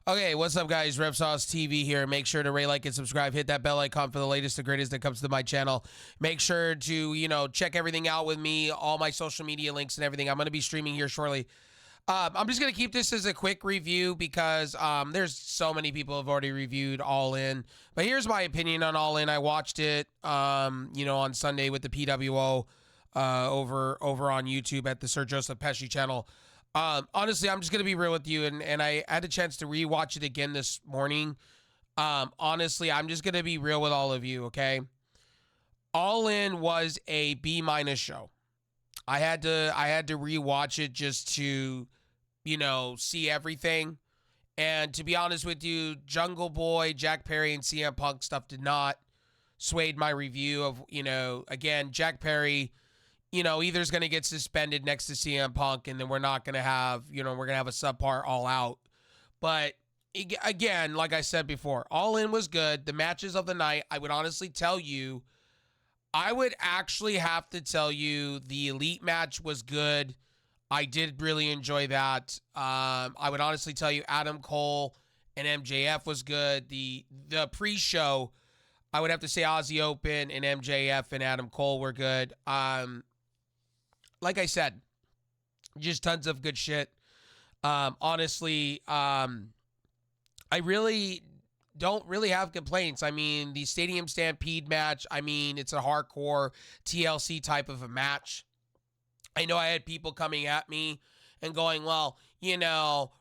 Okay, what's up, guys? Repsauce TV here. Make sure to rate, like, and subscribe. Hit that bell icon for the latest and greatest that comes to my channel. Make sure to, check everything out with me, all my social media links and everything. I'm going to be streaming here shortly. I'm just going to keep this as a quick review because there's so many people have already reviewed All In. But here's my opinion on All In. I watched it, on Sunday with the PWO over on YouTube at the Sir Joseph Pesci channel. Honestly, I'm just going to be real with you, and I had a chance to rewatch it again this morning. Honestly, I'm just going to be real with all of you, okay? All In was a B- show. I had to rewatch it just to, see everything. And to be honest with you, Jungle Boy, Jack Perry, and CM Punk stuff did not sway my review of, again, Jack Perry, either is going to get suspended next to CM Punk, and then we're not going to have, we're going to have a subpar All Out. But again, like I said before, All In was good. The matches of the night, I would honestly tell you, I would actually have to tell you the Elite match was good. I did really enjoy that. I would honestly tell you Adam Cole and MJF was good. The pre-show, I would have to say Aussie Open and MJF and Adam Cole were good. Like I said, just tons of good shit. Honestly, I really don't really have complaints. I mean, the Stadium Stampede match, it's a hardcore TLC type of a match. I know I had people coming at me and going, well,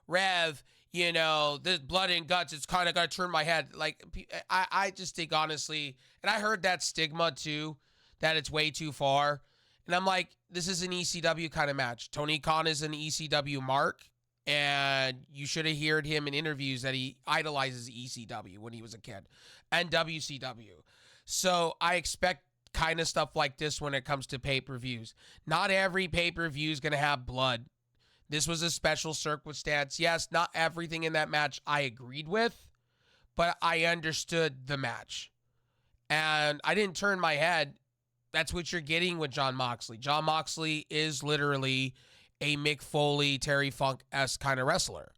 Rev, this blood and guts, it's kind of going to turn my head. Like, I just think, honestly, and I heard that stigma too, that it's way too far. And I'm like, this is an ECW kind of match. Tony Khan is an ECW mark, and you should have heard him in interviews that he idolizes ECW when he was a kid, and WCW. So I expect kind of stuff like this when it comes to pay-per-views. Not every pay-per-view is going to have blood. This was a special circumstance. Yes, not everything in that match I agreed with, but I understood the match. And I didn't turn my head. That's what you're getting with Jon Moxley. Jon Moxley is literally a Mick Foley, Terry Funk-esque kind of wrestler.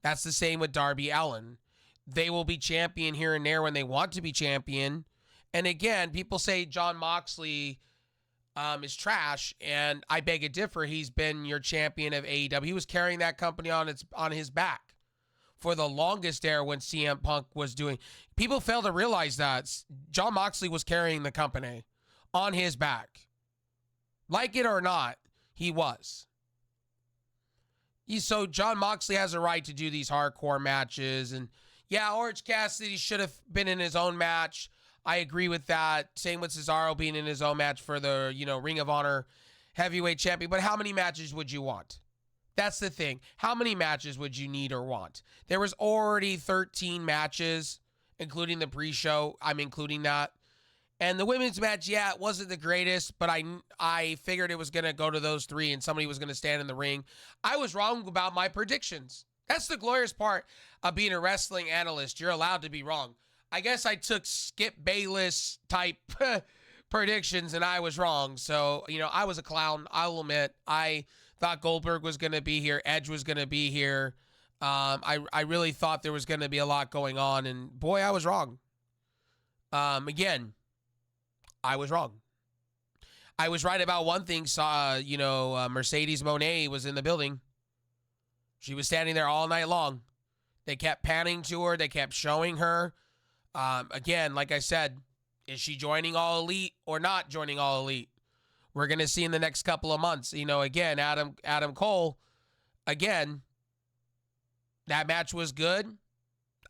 That's the same with Darby Allin. They will be champion here and there when they want to be champion. And again, people say Jon Moxley is trash, and I beg to differ. He's been your champion of AEW. He was carrying that company on his back for the longest there when CM Punk was doing. People fail to realize that Jon Moxley was carrying the company on his back. Like it or not, he was. So Jon Moxley has a right to do these hardcore matches. And yeah, Orange Cassidy should have been in his own match. I agree with that. Same with Cesaro being in his own match for the, Ring of Honor heavyweight champion. But how many matches would you want? That's the thing. How many matches would you need or want? There was already 13 matches, including the pre-show. I'm including that. And the women's match, yeah, it wasn't the greatest, but I figured it was going to go to those three and somebody was going to stand in the ring. I was wrong about my predictions. That's the glorious part of being a wrestling analyst. You're allowed to be wrong. I guess I took Skip Bayless type predictions and I was wrong. So, I was a clown. I'll admit. I thought Goldberg was going to be here. Edge was going to be here. I really thought there was going to be a lot going on. And boy, I was wrong. Again, I was wrong. I was right about one thing. Mercedes Moné was in the building. She was standing there all night long. They kept panning to her. They kept showing her. Again, like I said, is she joining All Elite or not joining All Elite? We're going to see in the next couple of months. Again, Adam Cole, again, that match was good.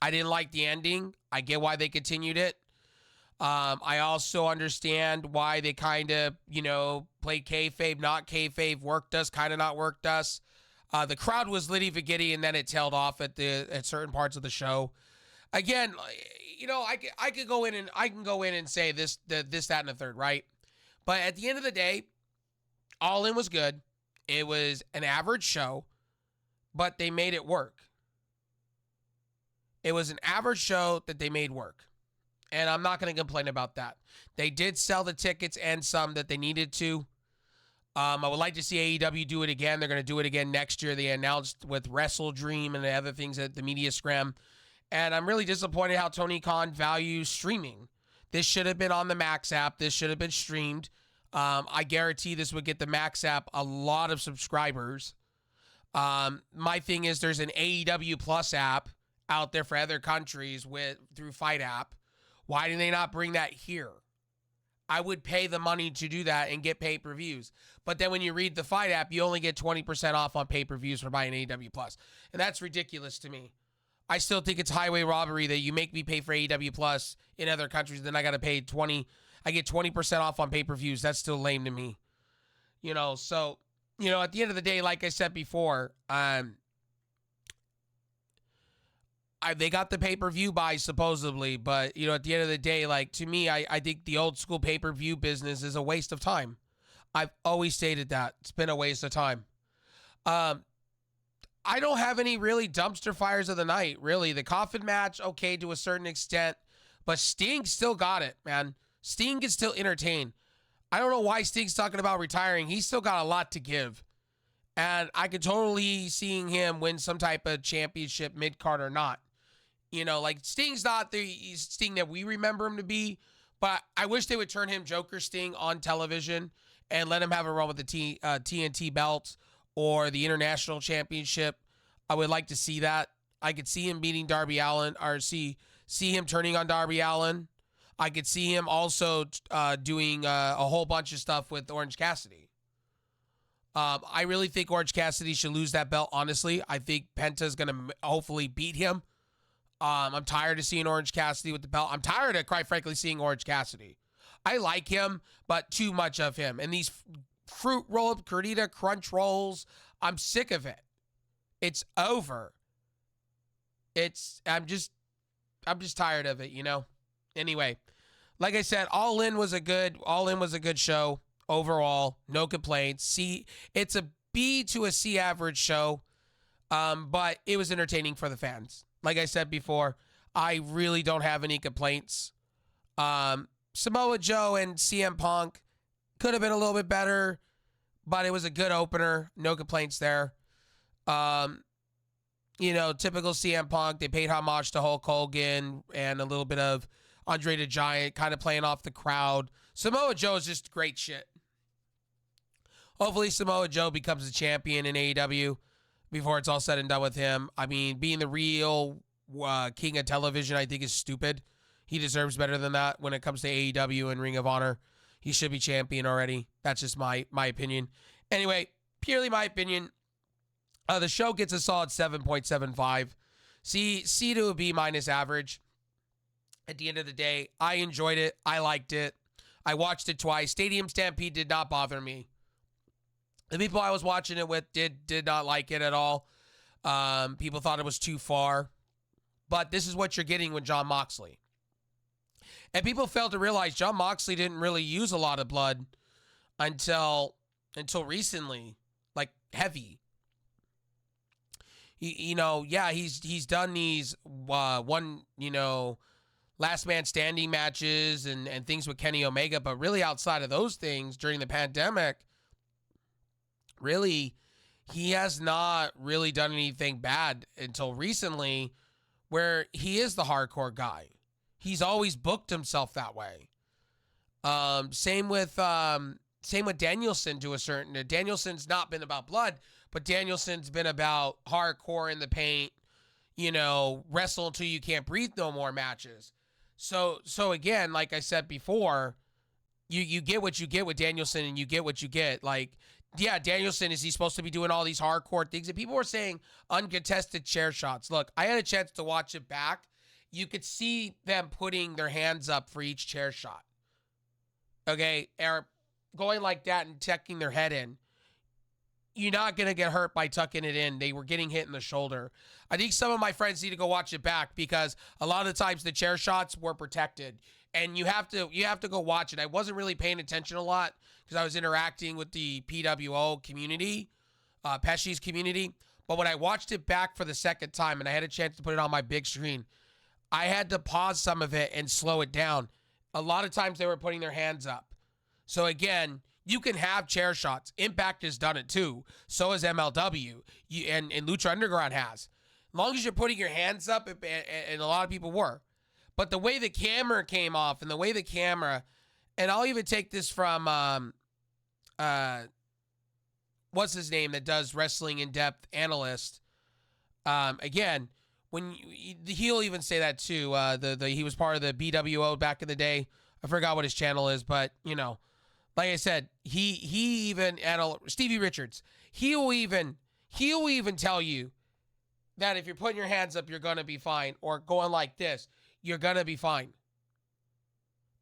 I didn't like the ending. I get why they continued it. I also understand why they kind of, played kayfabe, not kayfabe, worked us, kind of not worked us. The crowd was litty-vigitty, and then it tailed off at certain parts of the show. Again, I can go in and say this, that, and the third, right? But at the end of the day, All In was good. It was an average show, but they made it work. It was an average show that they made work. And I'm not going to complain about that. They did sell the tickets and some that they needed to. I would like to see AEW do it again. They're going to do it again next year. They announced with Wrestle Dream and the other things at the Media Scrum. And I'm really disappointed how Tony Khan values streaming. This should have been on the Max app. This should have been streamed. I guarantee this would get the Max app a lot of subscribers. My thing is there's an AEW Plus app out there for other countries through Fight app. Why do they not bring that here? I would pay the money to do that and get pay-per-views. But then when you read the Fight app, you only get 20% off on pay-per-views for buying AEW Plus. And that's ridiculous to me. I still think it's highway robbery that you make me pay for AEW Plus in other countries, then I got to pay I get 20% off on pay-per-views. That's still lame to me. So, at the end of the day, like I said before, they got the pay-per-view buy supposedly, but at the end of the day, like, to me, I think the old school pay-per-view business is a waste of time. I've always stated that. It's been a waste of time. I don't have any really dumpster fires of the night, really. The coffin match, okay, to a certain extent, but Sting still got it, man. Sting can still entertain. I don't know why Sting's talking about retiring. He's still got a lot to give. And I could totally seeing him win some type of championship mid-card or not. Like Sting's not the Sting that we remember him to be, but I wish they would turn him Joker Sting on television and let him have a run with the TNT belt or the International Championship. I would like to see that. I could see him beating Darby Allin, or see him turning on Darby Allin. I could see him also doing a whole bunch of stuff with Orange Cassidy. I really think Orange Cassidy should lose that belt, honestly. I think Penta's going to hopefully beat him. I'm tired of seeing Orange Cassidy with the belt. I'm tired of, quite frankly, seeing Orange Cassidy. I like him, but too much of him. And these fruit roll-up, Gordita crunch rolls, I'm sick of it. It's over. I'm just tired of it, Anyway, like I said, All In was a good show overall. No complaints. It's a B to a C average show, but it was entertaining for the fans. Like I said before, I really don't have any complaints. Samoa Joe and CM Punk could have been a little bit better, but it was a good opener. No complaints there. Typical CM Punk. They paid homage to Hulk Hogan and a little bit of Andre the Giant, kind of playing off the crowd. Samoa Joe is just great shit. Hopefully Samoa Joe becomes a champion in AEW before it's all said and done with him. I mean, being the real king of television, I think, is stupid. He deserves better than that when it comes to AEW and Ring of Honor. He should be champion already. That's just my opinion. Anyway, purely my opinion. The show gets a solid 7.75. C to a B minus average. At the end of the day, I enjoyed it. I liked it. I watched it twice. Stadium Stampede did not bother me. The people I was watching it with did not like it at all. People thought it was too far. But this is what you're getting with Jon Moxley. And people failed to realize Jon Moxley didn't really use a lot of blood until recently, like heavy. He's done these last man standing matches and things with Kenny Omega, but really outside of those things during the pandemic, really, he has not really done anything bad until recently, where he is the hardcore guy. He's always booked himself that way. Same with Danielson to a certain. Danielson's not been about blood, but Danielson's been about hardcore in the paint. Wrestle until you can't breathe no more matches. So again, like I said before, you get what you get with Danielson, and you get what you get. Like, yeah, Danielson, is he supposed to be doing all these hardcore things? And people were saying uncontested chair shots. Look, I had a chance to watch it back. You could see them putting their hands up for each chair shot. Okay, or going like that and tucking their head in. You're not going to get hurt by tucking it in. They were getting hit in the shoulder. I think some of my friends need to go watch it back, because a lot of the times the chair shots were protected. And you have to go watch it. I wasn't really paying attention a lot because I was interacting with the PWO community, Pesci's community. But when I watched it back for the second time and I had a chance to put it on my big screen, I had to pause some of it and slow it down. A lot of times they were putting their hands up. So again, You can have chair shots. Impact has done it too. So has MLW. And Lucha Underground has. As long as you're putting your hands up, and a lot of people were. But the way the camera came off and the way the camera, and I'll even take this from, what's his name that does Wrestling In-Depth Analyst. Again, he'll even say that too. He was part of the BWO back in the day. I forgot what his channel is, but you know, like I said, he even Stevie Richards. He'll even tell you that if you're putting your hands up, you're gonna be fine, or going like this, you're gonna be fine.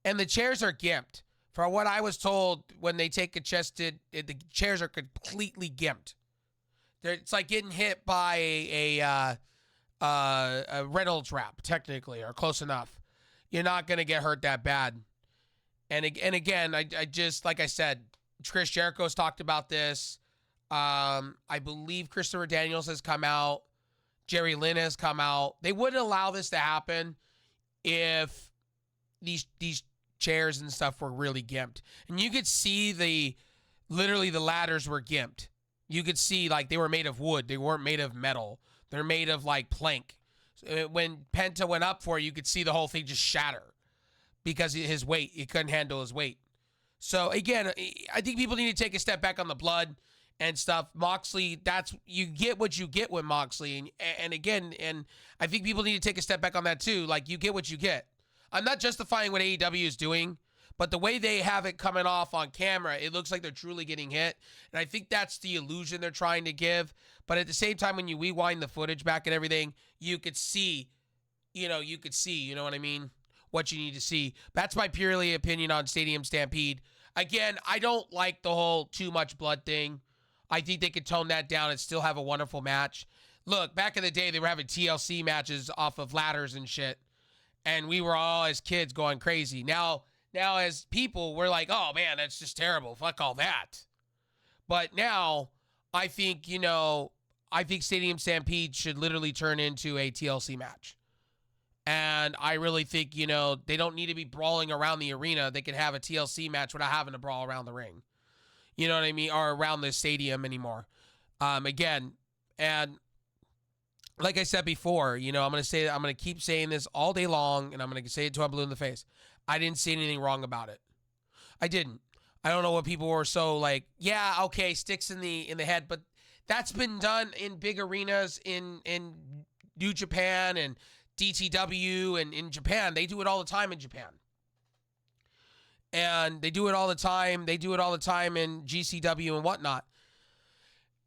And the chairs are gimped. For what I was told, when they take a chested, the chairs are completely gimped. It's like getting hit by a Reynolds wrap, technically, or close enough. You're not gonna get hurt that bad. And again, I just, like I said, Chris Jericho's talked about this. I believe Christopher Daniels has come out. Jerry Lynn has come out. They wouldn't allow this to happen if these chairs and stuff were really gimped. And you could see literally the ladders were gimped. You could see like they were made of wood. They weren't made of metal. They're made of like plank. When Penta went up for it, you could see the whole thing just shatter because his weight, he couldn't handle his weight. So again, I think people need to take a step back on the blood and stuff. Moxley, you get what you get with Moxley. And again, I think people need to take a step back on that too. Like, you get what you get. I'm not justifying what AEW is doing, but the way they have it coming off on camera, it looks like they're truly getting hit. And I think that's the illusion they're trying to give. But at the same time, when you rewind the footage back and everything, you could see, you know what I mean? What you need to see. That's my purely opinion on Stadium Stampede. Again, I don't like the whole too much blood thing. I think they could tone that down and still have a wonderful match. Look, back in the day, they were having TLC matches off of ladders and shit. And we were all, as kids, going crazy. Now as people, we're like, oh, man, that's just terrible. Fuck all that. But now, I think Stadium Stampede should literally turn into a TLC match. And I really think, they don't need to be brawling around the arena. They could have a TLC match without having to brawl around the ring. You know what I mean? Or around the stadium anymore. Again, and like I said before, I'm going to keep saying this all day long, and I'm going to say it till I'm blue in the face. I didn't see anything wrong about it. I didn't. I don't know what people were so like, yeah, okay, sticks in the head, but that's been done in big arenas in New Japan and DTW and in Japan. They do it all the time in Japan. And they do it all the time. They do it all the time in GCW and whatnot.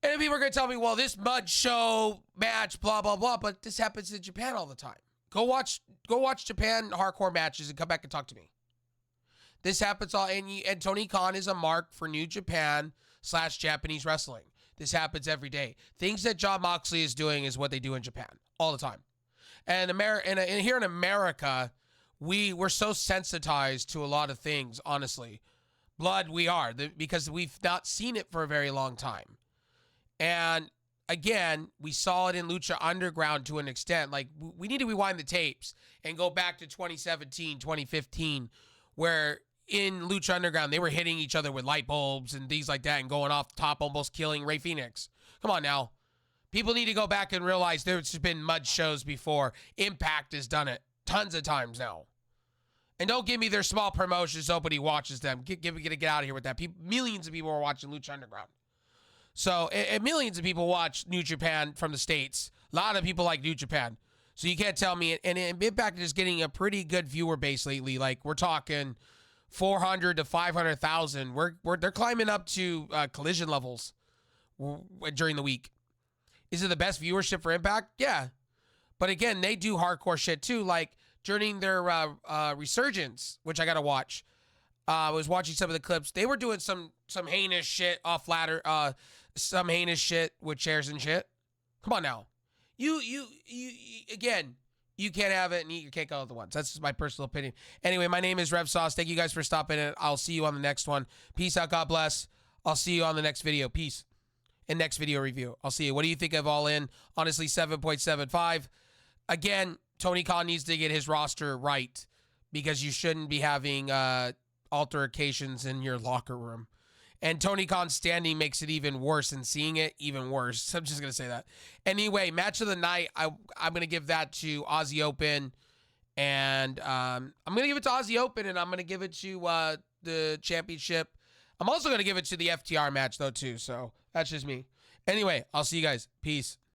And people are going to tell me, well, this mud show match, blah, blah, blah, but this happens in Japan all the time. Go watch Japan hardcore matches and come back and talk to me. This happens all, and Tony Khan is a mark for New Japan / Japanese wrestling. This happens every day. Things that Jon Moxley is doing is what they do in Japan all the time. And here in America, we're so sensitized to a lot of things, honestly. Blood, we are, because we've not seen it for a very long time. And again, we saw it in Lucha Underground to an extent. Like, we need to rewind the tapes and go back to 2017, 2015, where in Lucha Underground, they were hitting each other with light bulbs and things like that and going off the top, almost killing Rey Fenix. Come on now. People need to go back and realize there's been mud shows before. Impact has done it tons of times now. And don't give me their small promotions. Nobody watches them. Get out of here with that. Millions of people are watching Lucha Underground. So, and millions of people watch New Japan from the States. A lot of people like New Japan. So you can't tell me. And Impact is getting a pretty good viewer base lately. Like, we're talking 400 to 500,000. They're climbing up to Collision levels during the week. Is it the best viewership for Impact? Yeah. But again, they do hardcore shit too. Like, during their Resurgence, which I got to watch. I was watching some of the clips. They were doing some heinous shit off ladder, some heinous shit with chairs and shit. Come on now. You again, you can't have it and eat your cake all at once. That's just my personal opinion. Anyway, my name is Rev Sauce. Thank you guys for stopping in. I'll see you on the next one. Peace out. God bless. I'll see you on the next video. Peace. And next video review. I'll see you. What do you think of All In? Honestly, 7.75. Again, Tony Khan needs to get his roster right, because you shouldn't be having altercations in your locker room. And Tony Khan standing makes it even worse, and seeing it even worse. I'm just going to say that. Anyway, match of the night, I'm going to give that to Aussie Open. And I'm going to give it to Aussie Open, and I'm going to give it to the championship. I'm also going to give it to the FTR match, though, too. So that's just me. Anyway, I'll see you guys. Peace.